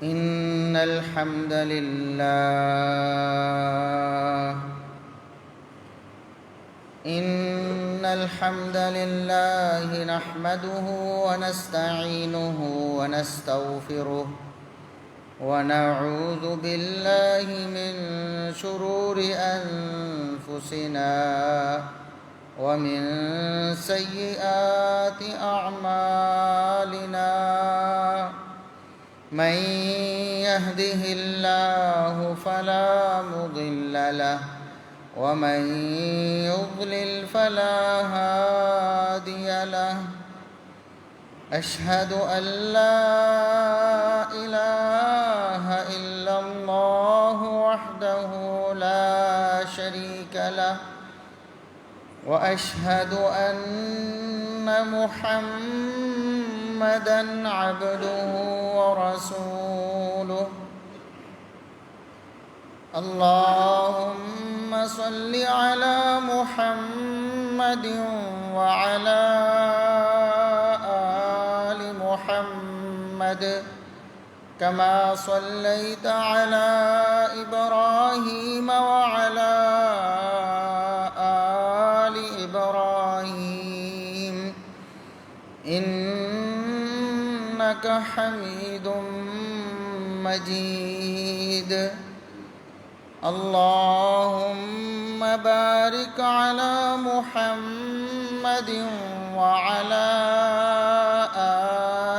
إن الحمد لله نحمده ونستعينه ونستغفره ونعوذ بالله من شرور أنفسنا ومن سيئات أعمالنا. من يهده الله فلا مضل له ومن يضلل فلا هادي له. أشهد أن لا إله إلا الله وحده لا شريك له وأشهد أن محمدًا عبده ورسوله. اللهم صل على محمد وعلى آل محمد كما صليت على إبراهيم وعلى آل إبراهيم إنك حميد مجيد. اللهم بارك على محمد وعلى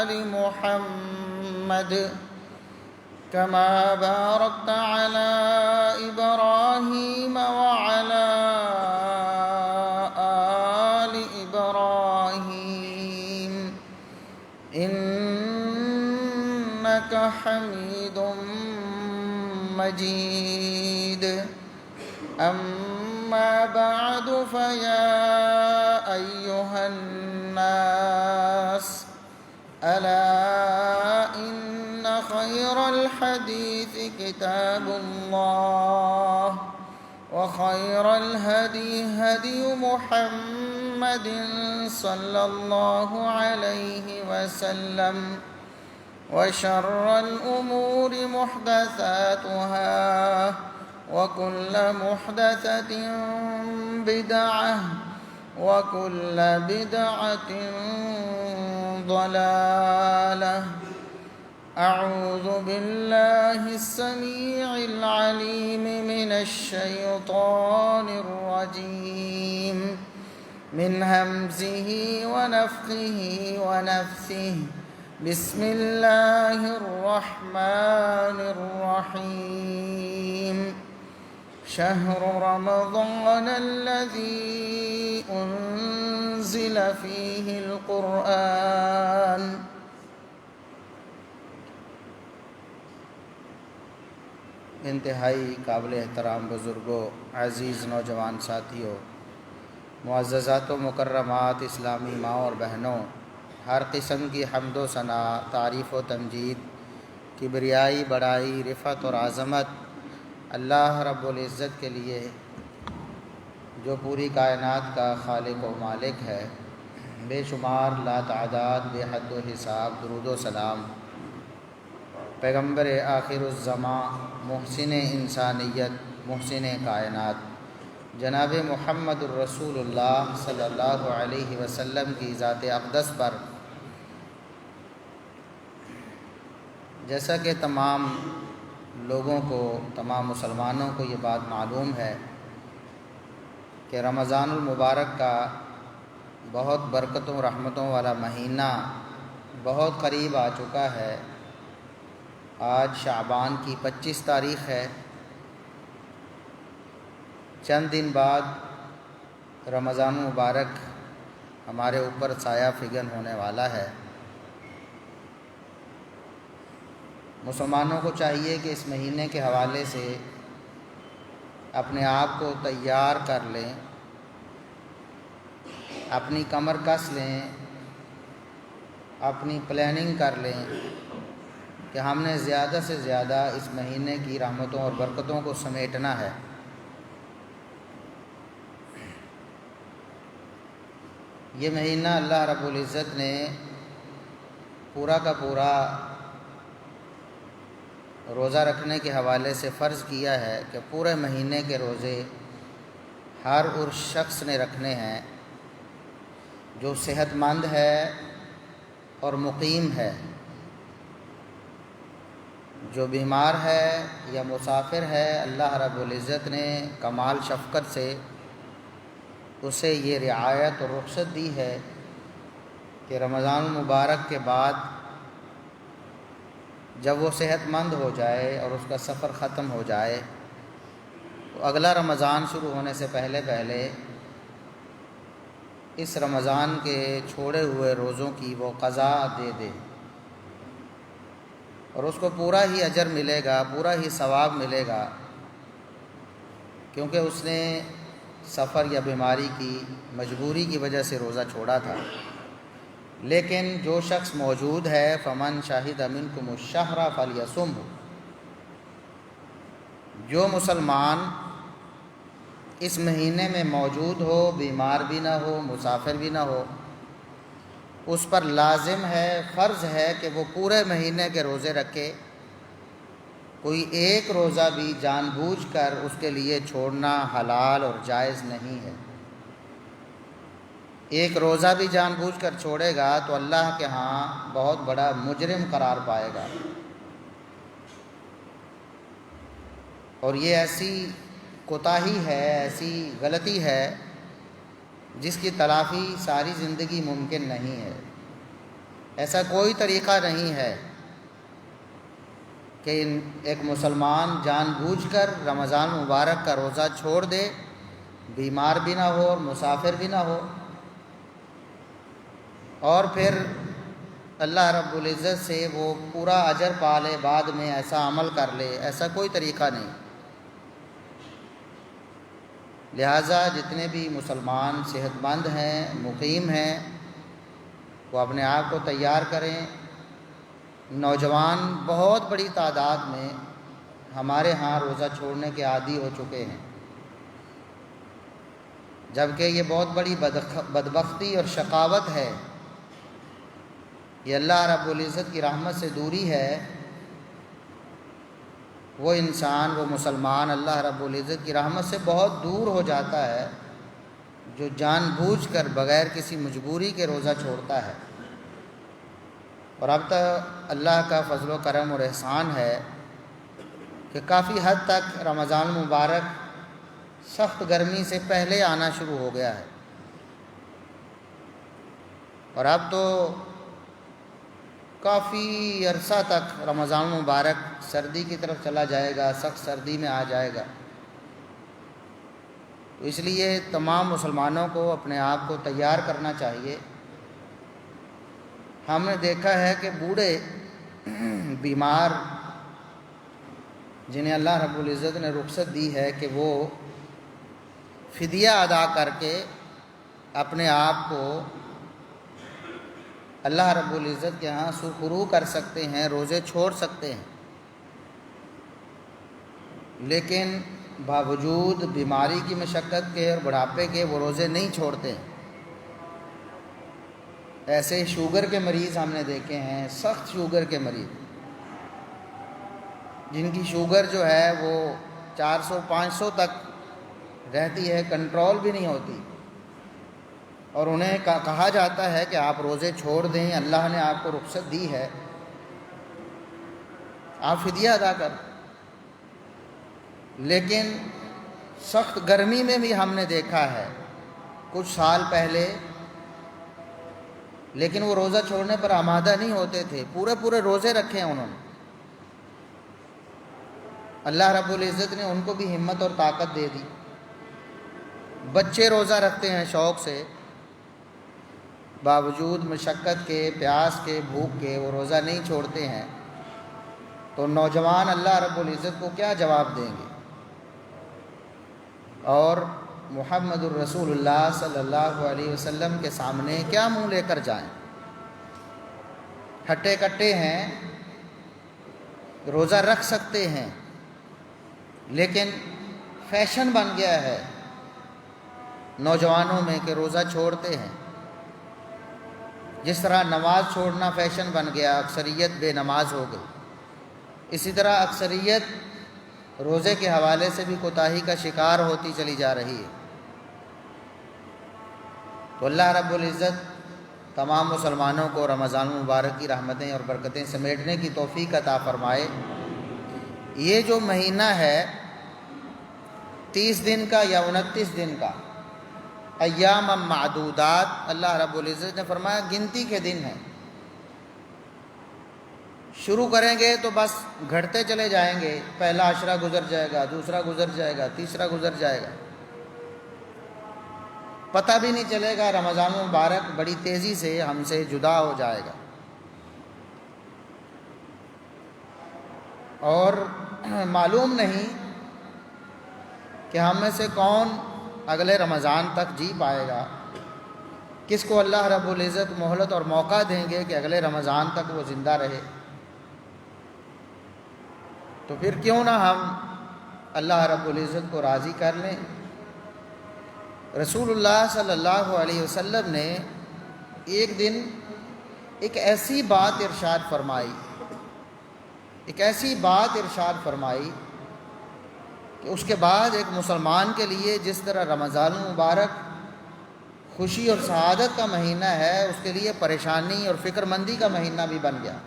آل محمد كما باركت على إبراهيم وعلى آل إبراهيم إنك حميد مجيد. أما بعد فيا أيها الناس ألا إن خير الحديث كتاب الله وخير الهدي هدي محمد صلى الله عليه وسلم وشر الأمور محدثاتها وكل محدثة بدعة وكل بدعة ضلالة. أعوذ بالله السميع العليم من الشيطان الرجيم من همزه ونفخه ونفثه. بسم الله الرحمن الرحيم. شهر رمضان الذي أنزل فيه القرآن. انتہائی قابل احترام بزرگوں، عزیز نوجوان ساتھیوں، معززات و مکرمات اسلامی ماں اور بہنوں، ہر قسم کی حمد و ثنا، تعریف و تمجید، کبریائی، بڑائی، رفعت اور عظمت اللہ رب العزت کے لیے جو پوری کائنات کا خالق و مالک ہے. بے شمار لا تعداد بے حد و حساب درود و سلام پیغمبر آخر الزماں، محسن انسانیت، محسن کائنات جناب محمد الرسول اللہ صلی اللہ علیہ وسلم کی ذات اقدس پر. جیسا کہ تمام لوگوں کو، تمام مسلمانوں کو یہ بات معلوم ہے کہ رمضان المبارک کا بہت برکتوں رحمتوں والا مہینہ بہت قریب آ چکا ہے. آج شعبان کی 25 تاریخ ہے. چند دن بعد رمضان المبارک ہمارے اوپر سایہ فگن ہونے والا ہے. مسلمانوں کو چاہیے کہ اس مہینے کے حوالے سے اپنے آپ کو تیار کر لیں، اپنی کمر کس لیں، اپنی پلاننگ کر لیں کہ ہم نے زیادہ سے زیادہ اس مہینے کی رحمتوں اور برکتوں کو سمیٹنا ہے. یہ مہینہ اللہ رب العزت نے پورا کا پورا روزہ رکھنے کے حوالے سے فرض کیا ہے کہ پورے مہینے کے روزے ہر اس شخص نے رکھنے ہیں جو صحت مند ہے اور مقیم ہے۔ جو بیمار ہے یا مسافر ہے، اللہ رب العزت نے کمال شفقت سے اسے یہ رعایت اور رخصت دی ہے کہ رمضان المبارک کے بعد جب وہ صحت مند ہو جائے اور اس کا سفر ختم ہو جائے تو اگلا رمضان شروع ہونے سے پہلے اس رمضان کے چھوڑے ہوئے روزوں کی وہ قضا دے دے، اور اس کو پورا ہی اجر ملے گا، پورا ہی ثواب ملے گا، کیونکہ اس نے سفر یا بیماری کی مجبوری کی وجہ سے روزہ چھوڑا تھا۔ لیکن جو شخص موجود ہے فمن شاہد منکم الشہر فلیصمہ، جو مسلمان اس مہینے میں موجود ہو، بیمار بھی نہ ہو، مسافر بھی نہ ہو، اس پر لازم ہے، فرض ہے کہ وہ پورے مہینے کے روزے رکھے۔ کوئی ایک روزہ بھی جان بوجھ کر اس کے لیے چھوڑنا حلال اور جائز نہیں ہے۔ ایک روزہ بھی جان بوجھ کر چھوڑے گا تو اللہ کے ہاں بہت بڑا مجرم قرار پائے گا، اور یہ ایسی کوتاہی ہے، ایسی غلطی ہے جس کی تلافی ساری زندگی ممکن نہیں ہے۔ ایسا کوئی طریقہ نہیں ہے کہ ایک مسلمان جان بوجھ کر رمضان مبارک کا روزہ چھوڑ دے، بیمار بھی نہ ہو اور مسافر بھی نہ ہو، اور پھر اللہ رب العزت سے وہ پورا اجر پا لے، بعد میں ایسا عمل کر لے۔ ایسا کوئی طریقہ نہیں۔ لہٰذا جتنے بھی مسلمان صحت مند ہیں، مقیم ہیں، وہ اپنے آپ کو تیار کریں۔ نوجوان بہت بڑی تعداد میں ہمارے ہاں روزہ چھوڑنے کے عادی ہو چکے ہیں، جبکہ یہ بہت بڑی بدبختی اور شقاوت ہے۔ یہ اللہ رب العزت کی رحمت سے دوری ہے۔ وہ انسان، وہ مسلمان اللہ رب العزت کی رحمت سے بہت دور ہو جاتا ہے جو جان بوجھ کر بغیر کسی مجبوری کے روزہ چھوڑتا ہے۔ اور اب تک اللہ کا فضل و کرم اور احسان ہے کہ کافی حد تک رمضان مبارک سخت گرمی سے پہلے آنا شروع ہو گیا ہے، اور اب تو کافی عرصہ تک رمضان مبارک سردی کی طرف چلا جائے گا، سخت سردی میں آ جائے گا۔ تو اس لیے تمام مسلمانوں کو اپنے آپ کو تیار کرنا چاہیے۔ ہم نے دیکھا ہے کہ بوڑھے بیمار جنہیں اللہ رب العزت نے رخصت دی ہے کہ وہ فدیہ ادا کر کے اپنے آپ کو اللہ رب العزت کے ہاں سرخرو کر سکتے ہیں، روزے چھوڑ سکتے ہیں، لیکن باوجود بیماری کی مشقت کے اور بڑھاپے کے وہ روزے نہیں چھوڑتے۔ ایسے شوگر کے مریض ہم نے دیکھے ہیں، سخت شوگر کے مریض، جن کی شوگر جو ہے وہ 400-500 تک رہتی ہے، کنٹرول بھی نہیں ہوتی، اور انہیں کہا جاتا ہے کہ آپ روزے چھوڑ دیں، اللہ نے آپ کو رخصت دی ہے، آپ فدیہ ادا کر۔ لیکن سخت گرمی میں بھی ہم نے دیکھا ہے کچھ سال پہلے، لیکن وہ روزہ چھوڑنے پر آمادہ نہیں ہوتے تھے، پورے روزے رکھے ہیں انہوں نے۔ اللہ رب العزت نے ان کو بھی ہمت اور طاقت دے دی۔ بچے روزہ رکھتے ہیں شوق سے، باوجود مشقت کے، پیاس کے، بھوک کے وہ روزہ نہیں چھوڑتے ہیں، تو نوجوان اللہ رب العزت کو کیا جواب دیں گے؟ اور محمد الرسول اللہ صلی اللہ علیہ وسلم کے سامنے کیا منہ لے کر جائیں؟ ہٹے کٹے ہیں، روزہ رکھ سکتے ہیں، لیکن فیشن بن گیا ہے نوجوانوں میں کہ روزہ چھوڑتے ہیں۔ جس طرح نماز چھوڑنا فیشن بن گیا، اکثریت بے نماز ہو گئی۔ اسی طرح اکثریت روزے کے حوالے سے بھی کوتاہی کا شکار ہوتی چلی جا رہی ہے۔ تو اللہ رب العزت تمام مسلمانوں کو رمضان المبارک کی رحمتیں اور برکتیں سمیٹنے کی توفیق عطا فرمائے۔ یہ جو مہینہ ہے 30 دن کا یا 29 دن کا، ایام معدودات، اللہ رب العزت نے فرمایا گنتی کے دن ہیں۔ شروع کریں گے تو بس گھٹتے چلے جائیں گے، پہلا عشرہ گزر جائے گا، دوسرا گزر جائے گا، تیسرا گزر جائے گا، پتہ بھی نہیں چلے گا، رمضان المبارک بڑی تیزی سے ہم سے جدا ہو جائے گا۔ اور معلوم نہیں کہ ہم میں سے کون اگلے رمضان تک جی پائے گا، کس کو اللہ رب العزت مہلت اور موقع دیں گے کہ اگلے رمضان تک وہ زندہ رہے۔ تو پھر کیوں نہ ہم اللہ رب العزت کو راضی کر لیں۔ رسول اللہ صلی اللہ علیہ وسلم نے ایک دن ایک ایسی بات ارشاد فرمائی کہ اس کے بعد ایک مسلمان کے لیے جس طرح رمضان المبارک خوشی اور سعادت کا مہینہ ہے، اس کے لیے پریشانی اور فکر مندی کا مہینہ بھی بن گیا۔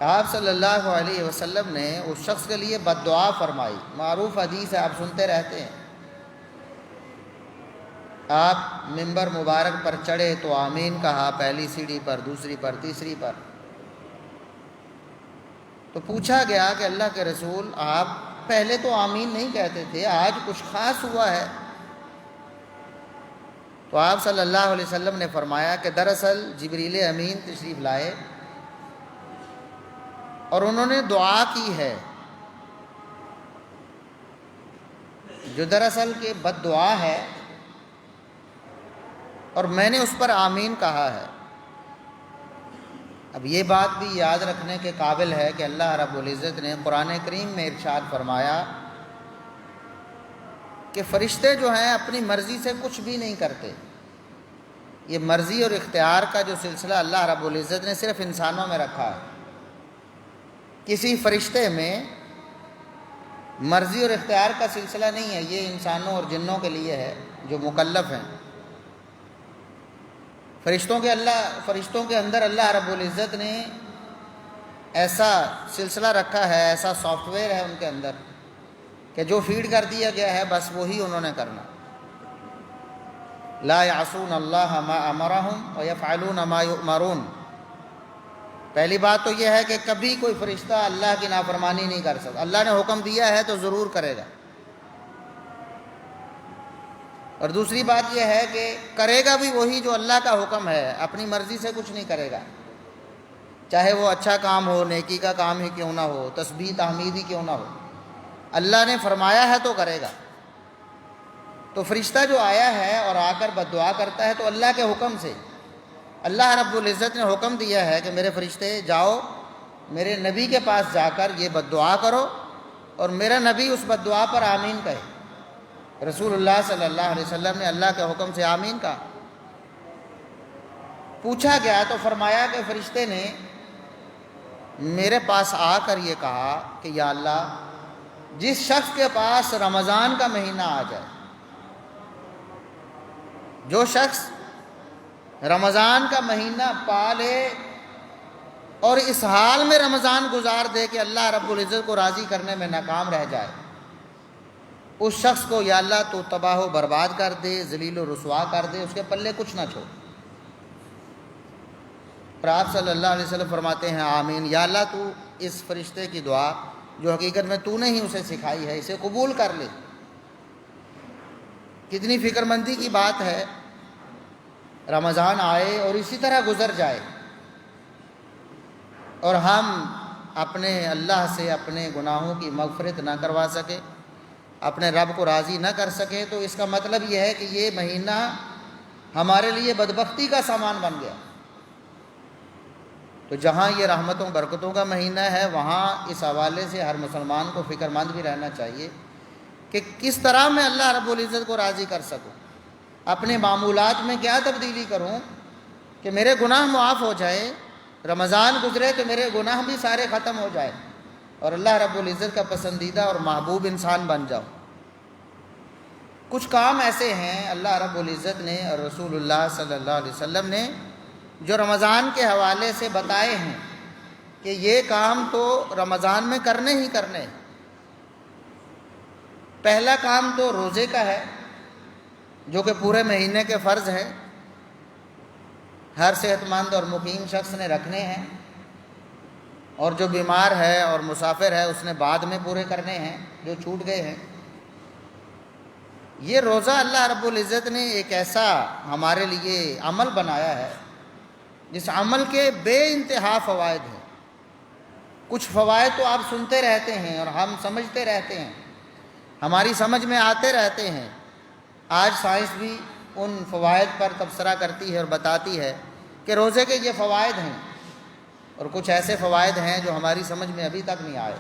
آپ صلی اللہ علیہ وسلم نے اس شخص کے لیے بد دعا فرمائی، معروف حدیث ہے، آپ سنتے رہتے ہیں۔ آپ منبر مبارک پر چڑھے تو آمین کہا، پہلی سیڑھی پر، دوسری پر، تیسری پر۔ تو پوچھا گیا کہ اللہ کے رسول، آپ پہلے تو آمین نہیں کہتے تھے، آج کچھ خاص ہوا ہے؟ تو آپ صلی اللہ علیہ وسلم نے فرمایا کہ دراصل جبریل امین تشریف لائے اور انہوں نے دعا کی ہے جو دراصل کہ بد دعا ہے، اور میں نے اس پر آمین کہا ہے۔ اب یہ بات بھی یاد رکھنے کے قابل ہے کہ اللہ رب العزت نے قرآن کریم میں ارشاد فرمایا کہ فرشتے جو ہیں اپنی مرضی سے کچھ بھی نہیں کرتے۔ یہ مرضی اور اختیار کا جو سلسلہ اللہ رب العزت نے صرف انسانوں میں رکھا ہے، کسی فرشتے میں مرضی اور اختیار کا سلسلہ نہیں ہے، یہ انسانوں اور جنوں کے لیے ہے جو مکلف ہیں۔ فرشتوں کے اندر اللہ رب العزت نے ایسا سلسلہ رکھا ہے، ایسا سافٹ ویئر ہے ان کے اندر کہ جو فیڈ کر دیا گیا ہے بس وہی انہوں نے کرنا۔ لا یعصون اللہ ما امرہم ویفعلون ما یؤمرون۔ پہلی بات تو یہ ہے کہ کبھی کوئی فرشتہ اللہ کی نافرمانی نہیں کر سکتا، اللہ نے حکم دیا ہے تو ضرور کرے گا۔ اور دوسری بات یہ ہے کہ کرے گا بھی وہی جو اللہ کا حکم ہے، اپنی مرضی سے کچھ نہیں کرے گا، چاہے وہ اچھا کام ہو، نیکی کا کام ہی کیوں نہ ہو، تسبیح تحمید ہی کیوں نہ ہو، اللہ نے فرمایا ہے تو کرے گا۔ تو فرشتہ جو آیا ہے اور آ کر بد دعا کرتا ہے تو اللہ کے حکم سے، اللہ رب العزت نے حکم دیا ہے کہ میرے فرشتے جاؤ میرے نبی کے پاس جا کر یہ بد دعا کرو، اور میرا نبی اس بد دعا پر آمین کہے۔ رسول اللہ صلی اللہ علیہ وسلم نے اللہ کے حکم سے آمین کہا۔ پوچھا گیا تو فرمایا کہ فرشتے نے میرے پاس آ کر یہ کہا کہ یا اللہ، جس شخص کے پاس رمضان کا مہینہ آ جائے، جو شخص رمضان کا مہینہ پا لے اور اس حال میں رمضان گزار دے کہ اللہ رب العزت کو راضی کرنے میں ناکام رہ جائے، اس شخص کو یا اللہ تو تباہ و برباد کر دے، ذلیل و رسوا کر دے، اس کے پلے کچھ نہ چھوڑ۔ اور آپ صلی اللہ علیہ وسلم فرماتے ہیں آمین، یا اللہ تو اس فرشتے کی دعا جو حقیقت میں تو نے ہی اسے سکھائی ہے، اسے قبول کر لے۔ کتنی فکر مندی کی بات ہے، رمضان آئے اور اسی طرح گزر جائے اور ہم اپنے اللہ سے اپنے گناہوں کی مغفرت نہ کروا سکے، اپنے رب کو راضی نہ کر سکے، تو اس کا مطلب یہ ہے کہ یہ مہینہ ہمارے لیے بدبختی کا سامان بن گیا۔ تو جہاں یہ رحمتوں برکتوں کا مہینہ ہے، وہاں اس حوالے سے ہر مسلمان کو فکر مند بھی رہنا چاہیے کہ کس طرح میں اللہ رب العزت کو راضی کر سکوں، اپنے معمولات میں کیا تبدیلی کروں کہ میرے گناہ معاف ہو جائے رمضان گزرے تو میرے گناہ بھی سارے ختم ہو جائے اور اللہ رب العزت کا پسندیدہ اور محبوب انسان بن جاؤ۔ کچھ کام ایسے ہیں اللہ رب العزت نے اور رسول اللہ صلی اللہ علیہ وسلم نے جو رمضان کے حوالے سے بتائے ہیں کہ یہ کام تو رمضان میں کرنے ہی کرنے۔ پہلا کام تو روزے کا ہے جو کہ پورے مہینے کے فرض ہے، ہر صحت مند اور مقیم شخص نے رکھنے ہیں، اور جو بیمار ہے اور مسافر ہے اس نے بعد میں پورے کرنے ہیں جو چھوٹ گئے ہیں۔ یہ روزہ اللہ رب العزت نے ایک ایسا ہمارے لیے عمل بنایا ہے جس عمل کے بے انتہا فوائد ہیں۔ کچھ فوائد تو آپ سنتے رہتے ہیں اور ہم سمجھتے رہتے ہیں، ہماری سمجھ میں آتے رہتے ہیں۔ آج سائنس بھی ان فوائد پر تبصرہ کرتی ہے اور بتاتی ہے کہ روزے کے یہ فوائد ہیں، اور کچھ ایسے فوائد ہیں جو ہماری سمجھ میں ابھی تک نہیں آئے۔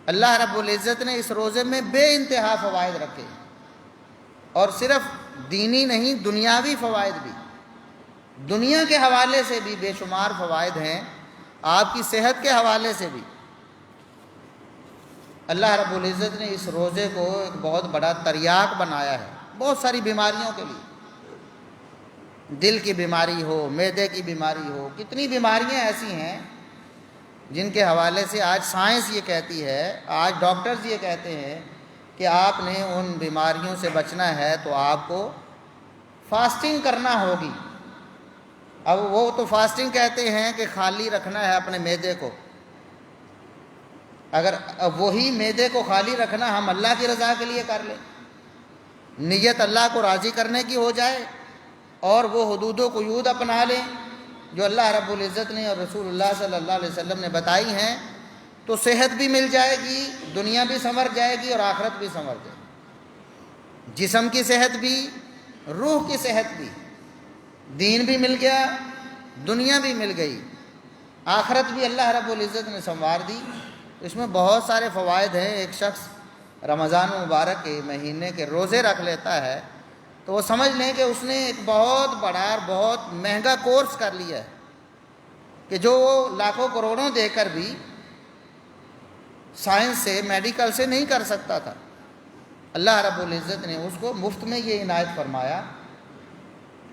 اللہ رب العزت نے اس روزے میں بے انتہا فوائد رکھے، اور صرف دینی نہیں دنیاوی فوائد بھی، دنیا کے حوالے سے بھی بے شمار فوائد ہیں، آپ کی صحت کے حوالے سے بھی۔ اللہ رب العزت نے اس روزے کو ایک بہت بڑا تریاق بنایا ہے بہت ساری بیماریوں کے لیے، دل کی بیماری ہو، معدے کی بیماری ہو، کتنی بیماریاں ایسی ہیں جن کے حوالے سے آج سائنس یہ کہتی ہے، آج ڈاکٹرز یہ کہتے ہیں کہ آپ نے ان بیماریوں سے بچنا ہے تو آپ کو فاسٹنگ کرنا ہوگی۔ اب وہ تو فاسٹنگ کہتے ہیں کہ خالی رکھنا ہے اپنے معدے کو، اگر وہی معدے کو خالی رکھنا ہم اللہ کی رضا کے لیے کر لیں، نیت اللہ کو راضی کرنے کی ہو جائے، اور وہ حدود و قیود اپنا لیں جو اللہ رب العزت نے اور رسول اللہ صلی اللہ علیہ وسلم نے بتائی ہیں، تو صحت بھی مل جائے گی، دنیا بھی سنور جائے گی اور آخرت بھی سنور جائے گی۔ جسم کی صحت بھی، روح کی صحت بھی، دین بھی مل گیا، دنیا بھی مل گئی، آخرت بھی اللہ رب العزت نے سنوار دی۔ اس میں بہت سارے فوائد ہیں۔ ایک شخص رمضان مبارک کے مہینے کے روزے رکھ لیتا ہے تو وہ سمجھ لیں کہ اس نے ایک بہت بڑا اور بہت مہنگا کورس کر لیا ہے کہ جو وہ لاکھوں کروڑوں دے کر بھی سائنس سے، میڈیکل سے نہیں کر سکتا تھا۔ اللہ رب العزت نے اس کو مفت میں یہ عنایت فرمایا،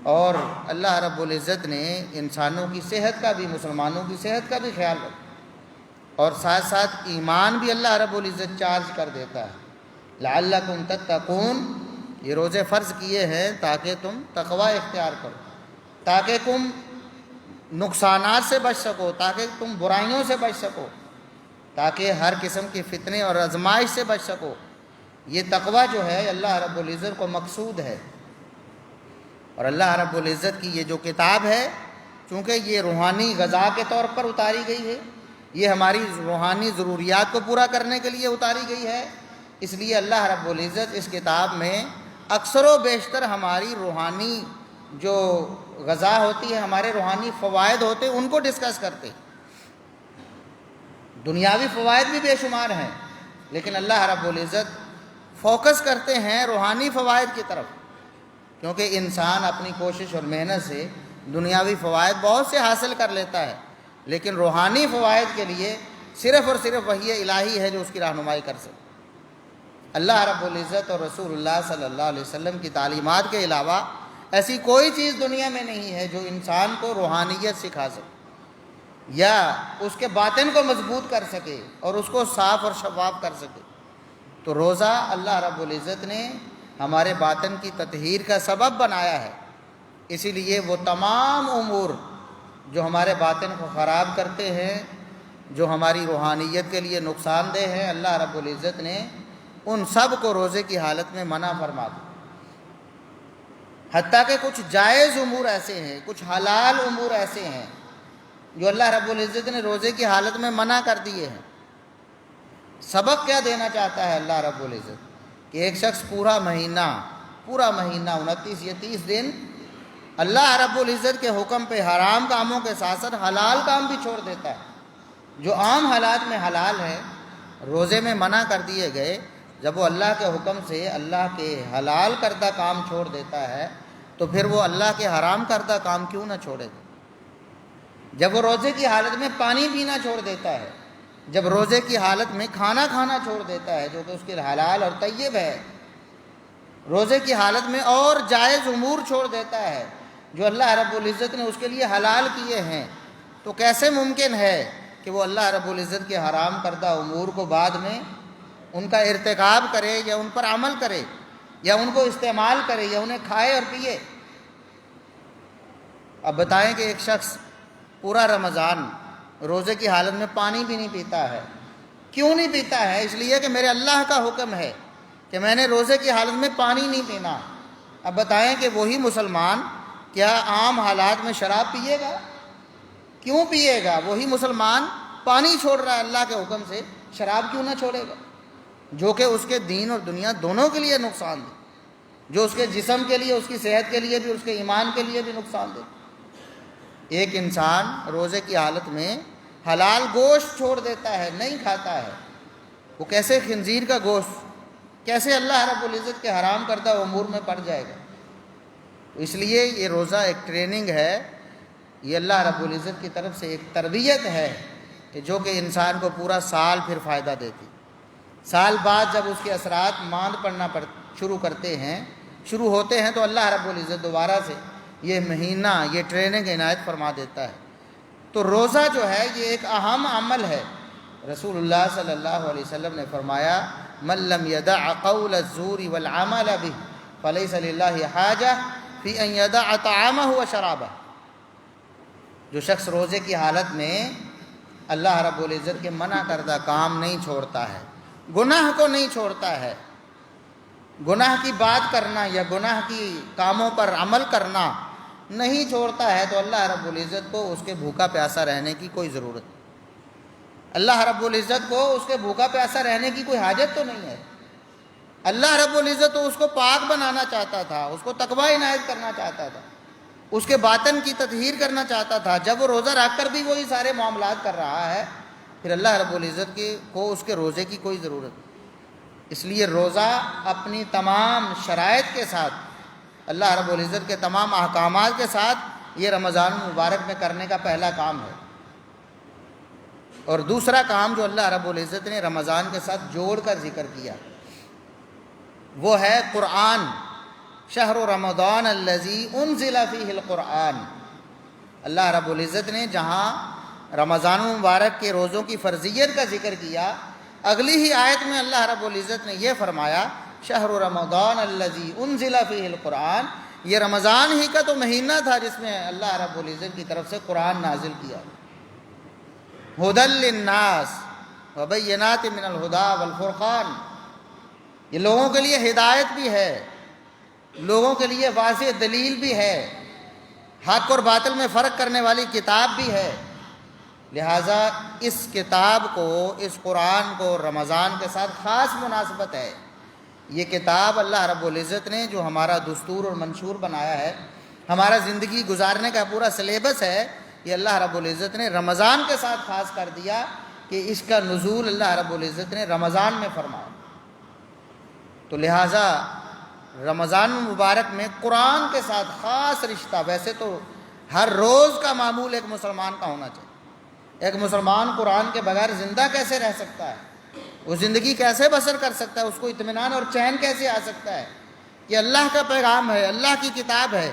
اور اللہ رب العزت نے انسانوں کی صحت کا بھی، مسلمانوں کی صحت کا بھی خیال رکھا، اور ساتھ ساتھ ایمان بھی اللہ رب العزت چارج کر دیتا ہے۔ لعلکم تتقون، یہ روزے فرض کیے ہیں تاکہ تم تقوی اختیار کرو، تاکہ تم نقصانات سے بچ سکو، تاکہ تم برائیوں سے بچ سکو، تاکہ ہر قسم کی فتنے اور آزمائش سے بچ سکو۔ یہ تقوی جو ہے اللہ رب العزت کو مقصود ہے، اور اللہ رب العزت کی یہ جو کتاب ہے، چونکہ یہ روحانی غذا کے طور پر اتاری گئی ہے، یہ ہماری روحانی ضروریات کو پورا کرنے کے لیے اتاری گئی ہے، اس لیے اللہ رب العزت اس کتاب میں اکثر و بیشتر ہماری روحانی جو غذا ہوتی ہے، ہمارے روحانی فوائد ہوتے ہیں، ان کو ڈسکس کرتے۔ دنیاوی فوائد بھی بے شمار ہیں، لیکن اللہ رب العزت فوکس کرتے ہیں روحانی فوائد کی طرف، کیونکہ انسان اپنی کوشش اور محنت سے دنیاوی فوائد بہت سے حاصل کر لیتا ہے، لیکن روحانی فوائد کے لیے صرف اور صرف وحی الہی ہے جو اس کی رہنمائی کر سکے۔ اللہ رب العزت اور رسول اللہ صلی اللہ علیہ وسلم کی تعلیمات کے علاوہ ایسی کوئی چیز دنیا میں نہیں ہے جو انسان کو روحانیت سکھا سکے یا اس کے باطن کو مضبوط کر سکے اور اس کو صاف اور شفاف کر سکے۔ تو روزہ اللہ رب العزت نے ہمارے باطن کی تطہیر کا سبب بنایا ہے، اسی لیے وہ تمام امور جو ہمارے باطن کو خراب کرتے ہیں، جو ہماری روحانیت کے لیے نقصان دہ ہیں، اللہ رب العزت نے ان سب کو روزے کی حالت میں منع فرما دیا۔ حتیٰ کہ کچھ جائز امور ایسے ہیں، کچھ حلال امور ایسے ہیں جو اللہ رب العزت نے روزے کی حالت میں منع کر دیے ہیں۔ سبق کیا دینا چاہتا ہے اللہ رب العزت کہ ایک شخص پورا مہینہ 29 یا 30 دن اللہ رب العزت کے حکم پہ حرام کاموں کے ساتھ ساتھ حلال کام بھی چھوڑ دیتا ہے۔ جو عام حالات میں حلال ہے، روزے میں منع کر دیے گئے، جب وہ اللہ کے حکم سے اللہ کے حلال کردہ کام چھوڑ دیتا ہے تو پھر وہ اللہ کے حرام کردہ کام کیوں نہ چھوڑے گا۔ جب وہ روزے کی حالت میں پانی پینا چھوڑ دیتا ہے، جب روزے کی حالت میں کھانا کھانا چھوڑ دیتا ہے جو کہ اس کے حلال اور طیب ہے، روزے کی حالت میں اور جائز امور چھوڑ دیتا ہے جو اللہ رب العزت نے اس کے لیے حلال کیے ہیں، تو کیسے ممکن ہے کہ وہ اللہ رب العزت کے حرام کردہ امور کو بعد میں ان کا ارتکاب کرے یا ان پر عمل کرے یا ان کو استعمال کرے یا انہیں کھائے اور پیے؟ اب بتائیں کہ ایک شخص پورا رمضان روزے کی حالت میں پانی بھی نہیں پیتا ہے، کیوں نہیں پیتا ہے؟ اس لیے کہ میرے اللہ کا حکم ہے کہ میں نے روزے کی حالت میں پانی نہیں پینا۔ اب بتائیں کہ وہی مسلمان کیا عام حالات میں شراب پیے گا؟ کیوں پیے گا؟ وہی مسلمان پانی چھوڑ رہا ہے اللہ کے حکم سے، شراب کیوں نہ چھوڑے گا؟ جو کہ اس کے دین اور دنیا دونوں کے لیے نقصان دہ، جو اس کے جسم کے لیے، اس کی صحت کے لیے بھی، اس کے ایمان کے لیے بھی نقصان دہ۔ ایک انسان روزے کی حالت میں حلال گوشت چھوڑ دیتا ہے، نہیں کھاتا ہے، وہ کیسے خنزیر کا گوشت کیسے اللہ رب العزت کے حرام کردہ امور میں پڑ جائے گا؟ تو اس لیے یہ روزہ ایک ٹریننگ ہے، یہ اللہ رب العزت کی طرف سے ایک تربیت ہے کہ جو کہ انسان کو پورا سال پھر فائدہ دیتی۔ سال بعد جب اس کے اثرات ماند پڑنا شروع ہوتے ہیں تو اللہ رب العزت دوبارہ سے یہ مہینہ، یہ ٹریننگ عنایت فرما دیتا ہے۔ تو روزہ جو ہے یہ ایک اہم عمل ہے۔ رسول اللہ صلی اللہ علیہ وسلم نے فرمایا من لم يدع قول الزور والعمل به فليس لله حاجة في ان يدع طعامه وشرابه۔ جو شخص روزے کی حالت میں اللہ رب العزت کے منع کردہ کام نہیں چھوڑتا ہے، گناہ کو نہیں چھوڑتا ہے، گناہ کی بات کرنا یا گناہ کی کاموں پر عمل کرنا نہیں چھوڑتا ہے، تو اللہ رب العزت کو اس کے بھوکا پیاسا رہنے کی کوئی ضرورت نہیں۔ اللہ رب العزت کو اس کے بھوکا پیاسا رہنے کی کوئی حاجت تو نہیں ہے۔ اللہ رب العزت تو اس کو پاک بنانا چاہتا تھا، اس کو تقوی عنایت کرنا چاہتا تھا، اس کے باطن کی تطہیر کرنا چاہتا تھا۔ جب وہ روزہ رکھ کر بھی وہی سارے معاملات کر رہا ہے، پھر اللہ رب العزت کو اس کے روزے کی کوئی ضرورت نہیں۔ اس لیے روزہ اپنی تمام شرائط کے ساتھ، اللہ رب العزت کے تمام احکامات کے ساتھ، یہ رمضان مبارک میں کرنے کا پہلا کام ہے۔ اور دوسرا کام جو اللہ رب العزت نے رمضان کے ساتھ جوڑ کر ذکر کیا وہ ہے قرآن۔ شہر رمضان الذی انزل فیہ القرآن۔ اللہ رب العزت نے جہاں رمضان مبارک کے روزوں کی فرضیت کا ذکر کیا، اگلی ہی آیت میں اللہ رب العزت نے یہ فرمایا شہر رمضان الذی انزل فیہ القرآن، یہ رمضان ہی کا تو مہینہ تھا جس میں اللہ رب العزت کی طرف سے قرآن نازل کیا۔ ہدی للناس وبینات من الہدی والفرقان، یہ لوگوں کے لیے ہدایت بھی ہے، لوگوں کے لیے واضح دلیل بھی ہے، حق اور باطل میں فرق کرنے والی کتاب بھی ہے۔ لہٰذا اس کتاب کو، اس قرآن کو رمضان کے ساتھ خاص مناسبت ہے۔ یہ کتاب اللہ رب العزت نے جو ہمارا دستور اور منشور بنایا ہے، ہمارا زندگی گزارنے کا پورا سلیبس ہے، یہ اللہ رب العزت نے رمضان کے ساتھ خاص کر دیا کہ اس کا نزول اللہ رب العزت نے رمضان میں فرمایا۔ تو لہٰذا رمضان مبارک میں قرآن کے ساتھ خاص رشتہ، ویسے تو ہر روز کا معمول ایک مسلمان کا ہونا چاہیے۔ ایک مسلمان قرآن کے بغیر زندہ کیسے رہ سکتا ہے؟ وہ زندگی کیسے بسر کر سکتا ہے؟ اس کو اطمینان اور چین کیسے آ سکتا ہے کہ اللہ کا پیغام ہے، اللہ کی کتاب ہے،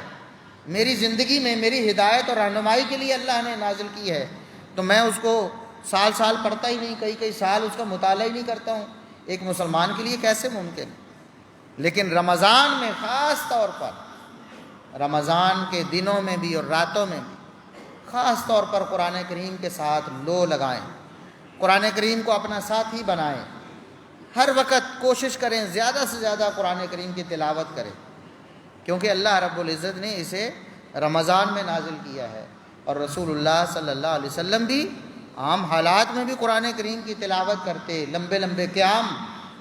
میری زندگی میں میری ہدایت اور رہنمائی کے لیے اللہ نے نازل کی ہے، تو میں اس کو سال سال پڑھتا ہی نہیں، کئی سال اس کا مطالعہ ہی نہیں کرتا ہوں؟ ایک مسلمان کے لیے کیسے ممکن ہے؟ لیکن رمضان میں خاص طور پر، رمضان کے دنوں میں بھی اور راتوں میں بھی خاص طور پر قرآن کریم کے ساتھ لو لگائیں، قرآن کریم کو اپنا ساتھی بنائیں، ہر وقت کوشش کریں زیادہ سے زیادہ قرآن کریم کی تلاوت کریں، کیونکہ اللہ رب العزت نے اسے رمضان میں نازل کیا ہے۔ اور رسول اللہ صلی اللہ علیہ وسلم بھی عام حالات میں بھی قرآن کریم کی تلاوت کرتے، لمبے لمبے قیام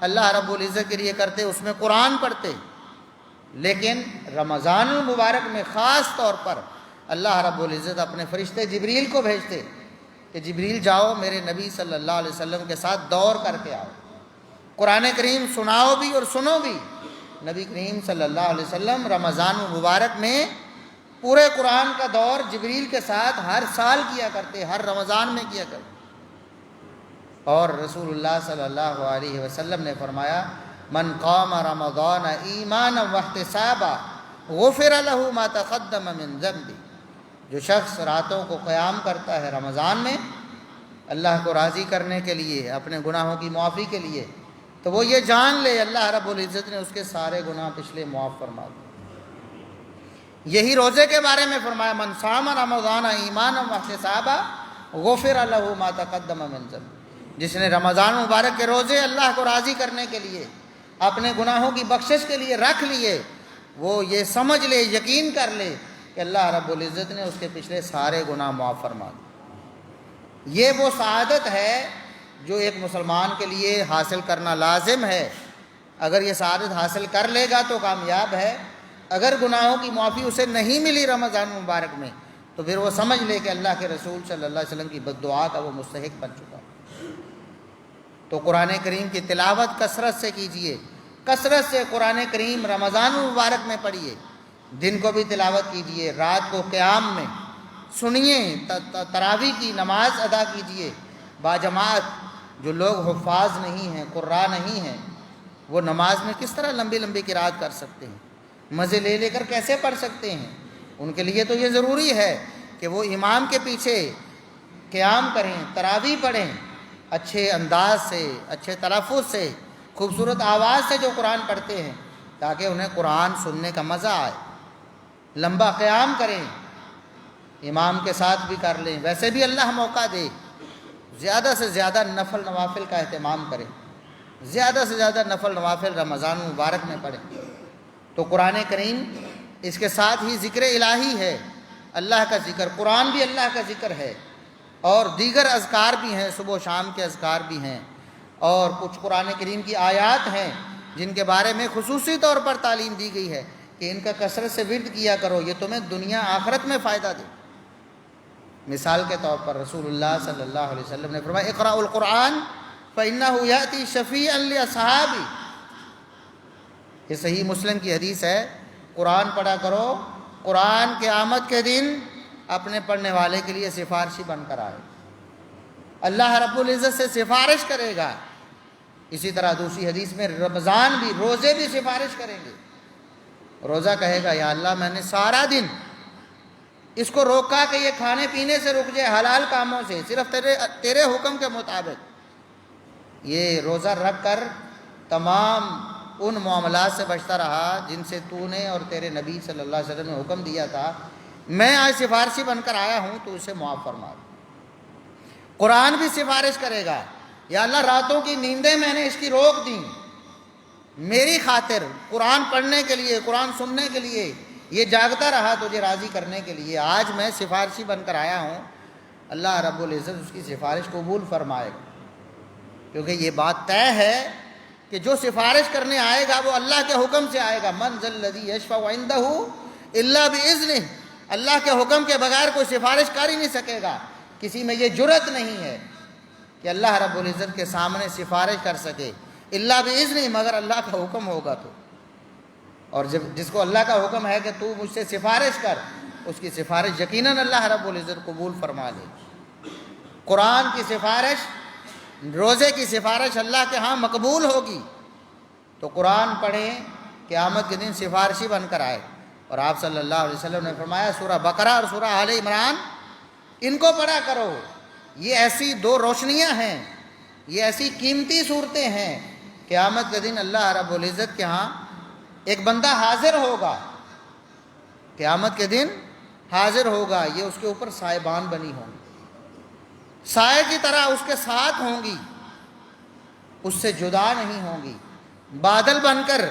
اللہ رب العزت کے لیے کرتے، اس میں قرآن پڑھتے۔ لیکن رمضان المبارک میں خاص طور پر اللہ رب العزت اپنے فرشتے جبریل کو بھیجتے کہ جبریل جاؤ میرے نبی صلی اللہ علیہ وسلم کے ساتھ دور کر کے آؤ، قرآن کریم سناؤ بھی اور سنو بھی۔ نبی کریم صلی اللہ علیہ وسلم رمضان المبارک میں پورے قرآن کا دور جبریل کے ساتھ ہر سال کیا کرتے، ہر رمضان میں کیا کرتے۔ اور رسول اللہ صلی اللہ علیہ وسلم نے فرمایا من قام رمضان ایمانا واحتسابا غفر له ما تقدم من ذنبه، جو شخص راتوں کو قیام کرتا ہے رمضان میں اللہ کو راضی کرنے کے لیے، اپنے گناہوں کی معافی کے لیے، تو وہ یہ جان لے اللہ رب العزت نے اس کے سارے گناہ پچھلے معاف فرما دیے۔ یہی روزے کے بارے میں فرمایا من صام رمضان ایمانا واحتسابا غفر له ما تقدم من ذنبه، جس نے رمضان مبارک کے روزے اللہ کو راضی کرنے کے لیے، اپنے گناہوں کی بخشش کے لیے رکھ لیے، وہ یہ سمجھ لے، یقین کر لے کہ اللہ رب العزت نے اس کے پچھلے سارے گناہ معاف فرما دیے۔ یہ وہ سعادت ہے جو ایک مسلمان کے لیے حاصل کرنا لازم ہے۔ اگر یہ سعادت حاصل کر لے گا تو کامیاب ہے۔ اگر گناہوں کی معافی اسے نہیں ملی رمضان مبارک میں تو پھر وہ سمجھ لے کہ اللہ کے رسول صلی اللہ علیہ وسلم کی بد دعا کا وہ مستحق بن چکا۔ تو قرآن کریم کی تلاوت کثرت سے کیجیے، کثرت سے قرآن کریم رمضان مبارک میں پڑھیے، دن کو بھی تلاوت کیجیے، رات کو قیام میں سنیے، تراویح کی نماز ادا کیجیے باجماعت۔ جو لوگ حفاظ نہیں ہیں، قراء نہیں ہیں، وہ نماز میں کس طرح لمبی لمبی قرات کر سکتے ہیں، مزے لے لے کر کیسے پڑھ سکتے ہیں؟ ان کے لیے تو یہ ضروری ہے کہ وہ امام کے پیچھے قیام کریں، تراویح پڑھیں، اچھے انداز سے، اچھے تلفظ سے، خوبصورت آواز سے جو قرآن پڑھتے ہیں، تاکہ انہیں قرآن سننے کا مزہ آئے۔ لمبا قیام کریں، امام کے ساتھ بھی کر لیں، ویسے بھی اللہ موقع دے، زیادہ سے زیادہ نفل نوافل کا اہتمام کریں، زیادہ سے زیادہ نفل نوافل رمضان مبارک میں پڑھیں۔ تو قرآن کریم اس کے ساتھ ہی ذکر الہی ہے، اللہ کا ذکر، قرآن بھی اللہ کا ذکر ہے، اور دیگر اذکار بھی ہیں، صبح و شام کے اذکار بھی ہیں، اور کچھ قرآن کریم کی آیات ہیں جن کے بارے میں خصوصی طور پر تعلیم دی گئی ہے کہ ان کا کثرت سے ورد کیا کرو، یہ تمہیں دنیا آخرت میں فائدہ دے۔ مثال کے طور پر رسول اللہ صلی اللہ علیہ وسلم نے فرمایا اقرأوا القرآن فإنه يأتي شفيعا لأصحابه، یہ صحیح مسلم کی حدیث ہے، قرآن پڑھا کرو، قرآن قیامت کے دن اپنے پڑھنے والے کے لیے سفارشی بن کر آئے، اللہ رب العزت سے سفارش کرے گا۔ اسی طرح دوسری حدیث میں رمضان بھی، روزے بھی سفارش کریں گے۔ روزہ کہے گا یا اللہ میں نے سارا دن اس کو روکا کہ یہ کھانے پینے سے رک جائے، حلال کاموں سے، صرف تیرے حکم کے مطابق یہ روزہ رکھ کر تمام ان معاملات سے بچتا رہا جن سے تو نے اور تیرے نبی صلی اللہ علیہ وسلم نے حکم دیا تھا، میں آج سفارشی بن کر آیا ہوں تو اسے معاف فرما دے۔ قرآن بھی سفارش کرے گا، یا اللہ راتوں کی نیندیں میں نے اس کی روک دیں میری خاطر، قرآن پڑھنے کے لیے، قرآن سننے کے لیے یہ جاگتا رہا تجھے راضی کرنے کے لیے، آج میں سفارشی بن کر آیا ہوں، اللہ رب العزت اس کی سفارش قبول فرمائے گا۔ کیونکہ یہ بات طے ہے کہ جو سفارش کرنے آئے گا وہ اللہ کے حکم سے آئے گا۔ من ذا الذی یشفع عندہ الا باذنہ، اللہ کے حکم کے بغیر کوئی سفارش کر ہی نہیں سکے گا۔ کسی میں یہ جرت نہیں ہے کہ اللہ رب العزت کے سامنے سفارش کر سکے الا باذنہ، مگر اللہ کا حکم ہوگا تو۔ اور جس کو اللہ کا حکم ہے کہ تو مجھ سے سفارش کر، اس کی سفارش یقیناً اللہ رب العزت قبول فرما لے۔ قرآن کی سفارش، روزے کی سفارش اللہ کے ہاں مقبول ہوگی۔ تو قرآن پڑھیں، قیامت کے دن سفارشی بن کر آئے۔ اور آپ صلی اللہ علیہ وسلم نے فرمایا سورہ بقرہ اور سورہ آل عمران ان کو پڑھا کرو، یہ ایسی دو روشنیاں ہیں، یہ ایسی قیمتی صورتیں ہیں، قیامت کے دن اللہ رب العزت کے ہاں ایک بندہ حاضر ہوگا، قیامت کے دن حاضر ہوگا، یہ اس کے اوپر سائبان بنی ہوں گی، سائے کی طرح اس کے ساتھ ہوں گی، اس سے جدا نہیں ہوں گی، بادل بن کر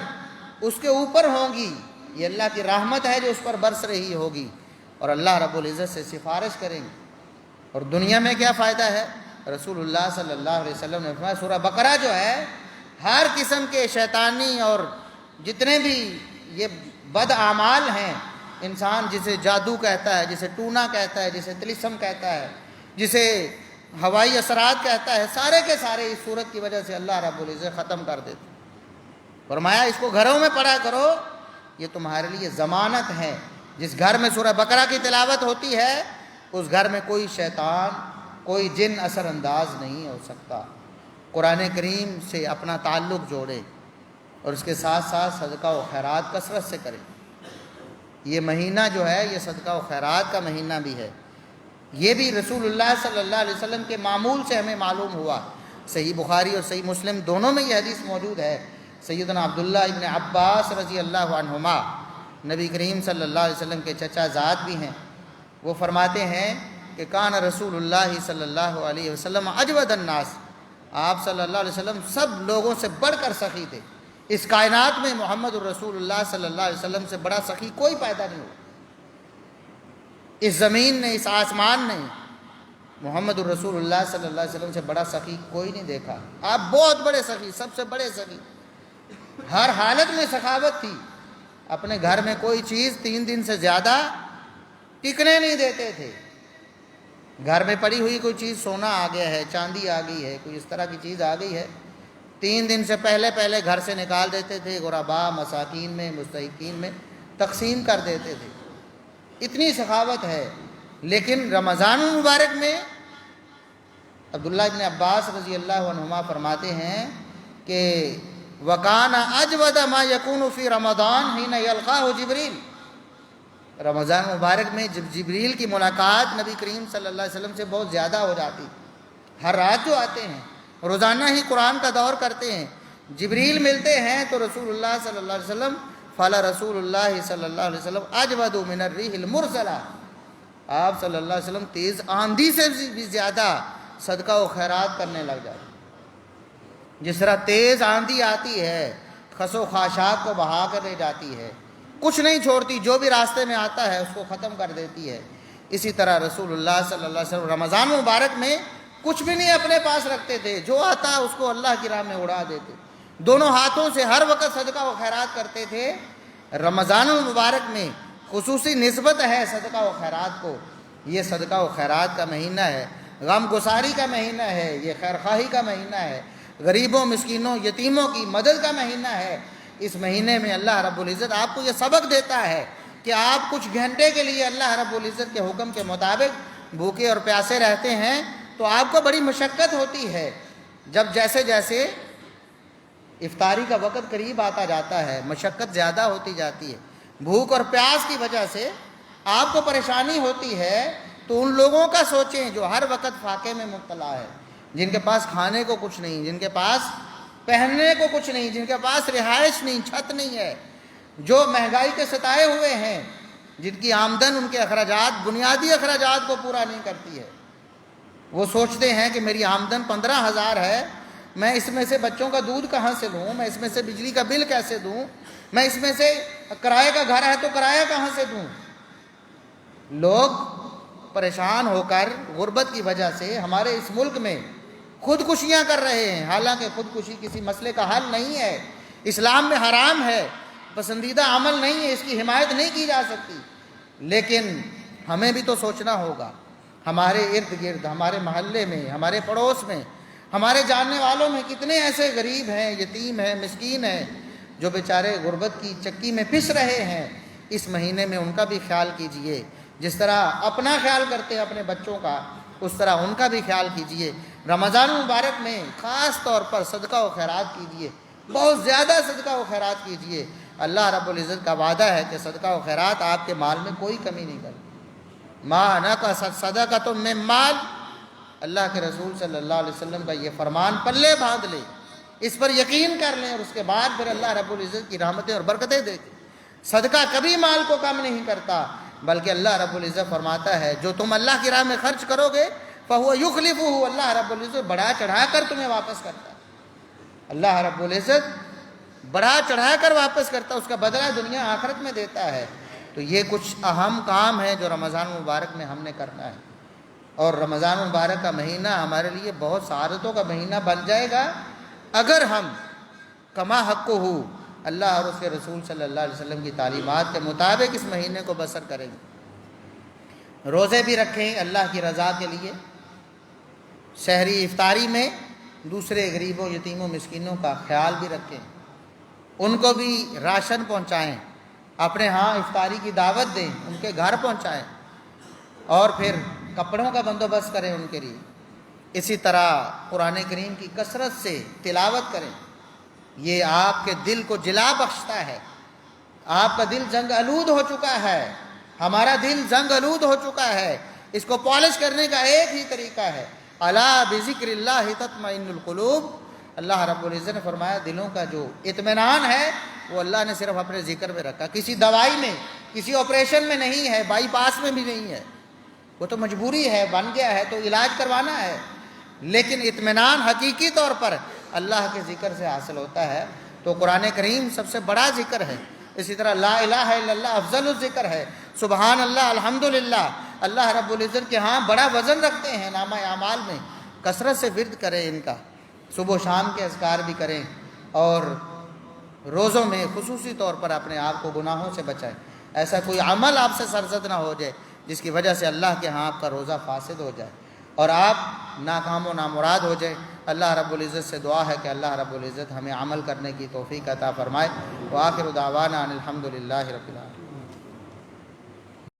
اس کے اوپر ہوں گی، یہ اللہ کی رحمت ہے جو اس پر برس رہی ہوگی، اور اللہ رب العزت سے سفارش کریں گے۔ اور دنیا میں کیا فائدہ ہے؟ رسول اللہ صلی اللہ علیہ وسلم نے فرمایا سورہ بقرہ جو ہے ہر قسم کے شیطانی اور جتنے بھی یہ بد اعمال ہیں، انسان جسے جادو کہتا ہے، جسے ٹونا کہتا ہے، جسے طلسم کہتا ہے، جسے ہوائی اثرات کہتا ہے، سارے کے سارے اس صورت کی وجہ سے اللہ رب العزت ختم کر دیتے ہیں۔ فرمایا اس کو گھروں میں پڑھا کرو، یہ تمہارے لیے ضمانت ہے جس گھر میں سورہ بقرہ کی تلاوت ہوتی ہے اس گھر میں کوئی شیطان کوئی جن اثر انداز نہیں ہو سکتا۔ قرآن کریم سے اپنا تعلق جوڑے اور اس کے ساتھ ساتھ صدقہ و خیرات کثرت سے کرے۔ یہ مہینہ جو ہے یہ صدقہ و خیرات کا مہینہ بھی ہے۔ یہ بھی رسول اللہ صلی اللہ علیہ وسلم کے معمول سے ہمیں معلوم ہوا۔ صحیح بخاری اور صحیح مسلم دونوں میں یہ حدیث موجود ہے۔ سیدنا عبداللہ ابن عباس رضی اللہ عنہما نبی کریم صلی اللہ علیہ وسلم کے چچا زاد بھی ہیں، وہ فرماتے ہیں کہ کان رسول اللہ صلی اللہ علیہ وسلم اجود الناس، آپ صلی اللہ علیہ وسلم سب لوگوں سے بڑھ کر سخی تھے۔ اس کائنات میں محمد الرسول اللہ صلی اللہ علیہ وسلم سے بڑا سخی کوئی پیدا نہیں ہوا۔ اس زمین نے، اس آسمان نے محمد الرسول اللہ صلی اللہ علیہ وسلم سے بڑا سخی کوئی نہیں دیکھا۔ آپ بہت بڑے سخی، سب سے بڑے سخی، ہر حالت میں سخاوت تھی۔ اپنے گھر میں کوئی چیز 3 دن سے زیادہ ٹکنے نہیں دیتے تھے۔ گھر میں پڑی ہوئی کوئی چیز، سونا آ گیا ہے، چاندی آ گئی ہے، کوئی اس طرح کی چیز آ گئی ہے، 3 دن سے پہلے گھر سے نکال دیتے تھے، غرباء مساکین میں، مستحقین میں تقسیم کر دیتے تھے۔ اتنی سخاوت ہے۔ لیکن رمضان المبارک میں عبداللہ ابن عباس رضی اللہ عنہما فرماتے ہیں کہ وَكَانَ أَجْوَدَ مَا يَكُونُ فِي رَمَضَانَ حِينَ يَلْقَاهُ جِبْرِيلُ، رمضان مبارک میں جب جبریل کی ملاقات نبی کریم صلی اللہ علیہ وسلم سے بہت زیادہ ہو جاتی۔ ہر رات جو آتے ہیں، روزانہ ہی قرآن کا دور کرتے ہیں، جبریل ملتے ہیں تو رسول اللہ صلی اللہ علیہ وسلم فَلَا رسول اللہ صلی اللہ علیہ وسلم اجود من الريح المرسلہ، آپ صلی اللہ علیہ وسلم تیز آندھی سے بھی زیادہ صدقہ و خیرات کرنے لگ جاتے۔ جس طرح تیز آندھی آتی ہے خس و خاشاک کو بہا کر لے جاتی ہے، کچھ نہیں چھوڑتی، جو بھی راستے میں آتا ہے اس کو ختم کر دیتی ہے، اسی طرح رسول اللہ صلی اللہ علیہ وسلم رمضان مبارک میں کچھ بھی نہیں اپنے پاس رکھتے تھے، جو آتا اس کو اللہ کی راہ میں اڑا دیتے، دونوں ہاتھوں سے ہر وقت صدقہ و خیرات کرتے تھے۔ رمضان المبارک میں خصوصی نسبت ہے صدقہ و خیرات کو، یہ صدقہ و خیرات کا مہینہ ہے، غم گساری کا مہینہ ہے، یہ خیر خواہی کا مہینہ ہے، غریبوں مسکینوں یتیموں کی مدد کا مہینہ ہے۔ اس مہینے میں اللہ رب العزت آپ کو یہ سبق دیتا ہے کہ آپ کچھ گھنٹے کے لیے اللہ رب العزت کے حکم کے مطابق بھوکے اور پیاسے رہتے ہیں تو آپ کو بڑی مشقت ہوتی ہے۔ جب جیسے جیسے افطاری کا وقت قریب آتا جاتا ہے مشقت زیادہ ہوتی جاتی ہے، بھوک اور پیاس کی وجہ سے آپ کو پریشانی ہوتی ہے، تو ان لوگوں کا سوچیں جو ہر وقت فاقے میں مبتلا ہے، جن کے پاس کھانے کو کچھ نہیں، جن کے پاس پہننے کو کچھ نہیں، جن کے پاس رہائش نہیں، چھت نہیں ہے، جو مہنگائی کے ستائے ہوئے ہیں، جن کی آمدن ان کے اخراجات بنیادی اخراجات کو پورا نہیں کرتی ہے۔ وہ سوچتے ہیں کہ میری آمدن 15,000 ہے، میں اس میں سے بچوں کا دودھ کہاں سے لوں، میں اس میں سے بجلی کا بل کیسے دوں، میں اس میں سے کرائے کا گھر ہے تو کرایہ کہاں سے دوں۔ لوگ پریشان ہو کر غربت کی وجہ سے ہمارے اس ملک میں خودکشیاں کر رہے ہیں، حالانکہ خودکشی کسی مسئلے کا حل نہیں ہے، اسلام میں حرام ہے، پسندیدہ عمل نہیں ہے، اس کی حمایت نہیں کی جا سکتی۔ لیکن ہمیں بھی تو سوچنا ہوگا، ہمارے ارد گرد، ہمارے محلے میں، ہمارے پڑوس میں، ہمارے جاننے والوں میں کتنے ایسے غریب ہیں، یتیم ہیں، مسکین ہیں، جو بیچارے غربت کی چکی میں پس رہے ہیں۔ اس مہینے میں ان کا بھی خیال کیجئے، جس طرح اپنا خیال کرتے ہیں اپنے بچوں کا، اس طرح ان کا بھی خیال کیجئے۔ رمضان مبارک میں خاص طور پر صدقہ و خیرات کیجئے، بہت زیادہ صدقہ و خیرات کیجئے۔ اللہ رب العزت کا وعدہ ہے کہ صدقہ و خیرات آپ کے مال میں کوئی کمی نہیں کرے۔ ما نقصت صدقۃ من مال، اللہ کے رسول صلی اللہ علیہ وسلم کا یہ فرمان پلے باندھ لے، اس پر یقین کر لیں، اور اس کے بعد پھر اللہ رب العزت کی رحمتیں اور برکتیں دیکھیں۔ صدقہ کبھی مال کو کم نہیں کرتا، بلکہ اللہ رب العزت فرماتا ہے جو تم اللہ کی راہ میں خرچ کرو گے فَهُوَ يُخْلِفُهُ، اللہ رب العزت بڑھا چڑھا کر تمہیں واپس کرتا ہے۔ اللہ رب العزت بڑھا چڑھا کر واپس کرتا ہے، اس کا بدلہ دنیا آخرت میں دیتا ہے۔ تو یہ کچھ اہم کام ہے جو رمضان مبارک میں ہم نے کرنا ہے، اور رمضان مبارک کا مہینہ ہمارے لیے بہت سعادتوں کا مہینہ بن جائے گا اگر ہم کما حق ہو اللہ اور اس کے رسول صلی اللہ علیہ وسلم کی تعلیمات کے مطابق اس مہینے کو بسر کریں گے۔ روزے بھی رکھیں اللہ کی رضا کے لیے، سحری افطاری میں دوسرے غریبوں یتیموں مسکینوں کا خیال بھی رکھیں، ان کو بھی راشن پہنچائیں، اپنے ہاں افطاری کی دعوت دیں، ان کے گھر پہنچائیں، اور پھر کپڑوں کا بندوبست کریں ان کے لیے۔ اسی طرح قرآن کریم کی کثرت سے تلاوت کریں، یہ آپ کے دل کو جلا بخشتا ہے۔ آپ کا دل زنگ آلود ہو چکا ہے، ہمارا دل زنگ آلود ہو چکا ہے، اس کو پالش کرنے کا ایک ہی طریقہ ہے، الا بذکر اللہ تطمئن القلوب۔ اللہ رب العزت نے فرمایا دلوں کا جو اطمینان ہے وہ اللہ نے صرف اپنے ذکر میں رکھا، کسی دوائی میں، کسی آپریشن میں نہیں ہے، بائی پاس میں بھی نہیں ہے، وہ تو مجبوری ہے، بن گیا ہے تو علاج کروانا ہے، لیکن اطمینان حقیقی طور پر اللہ کے ذکر سے حاصل ہوتا ہے۔ تو قرآن کریم سب سے بڑا ذکر ہے۔ اسی طرح لا الہ الا اللہ افضل الذکر ہے، سبحان اللہ الحمدللہ اللہ رب العزت کے ہاں بڑا وزن رکھتے ہیں نامہ اعمال میں۔ کثرت سے ورد کریں ان کا، صبح و شام کے اذکار بھی کریں، اور روزوں میں خصوصی طور پر اپنے آپ کو گناہوں سے بچائیں۔ ایسا کوئی عمل آپ سے سرزد نہ ہو جائے جس کی وجہ سے اللہ کے ہاں آپ کا روزہ فاسد ہو جائے اور آپ ناکام و نامراد ہو جائیں۔ اللہ رب العزت سے دعا ہے کہ اللہ رب العزت ہمیں عمل کرنے کی توفیق عطا فرمائے۔ وآخر دعوانا ان الحمد للہ رب العالمین۔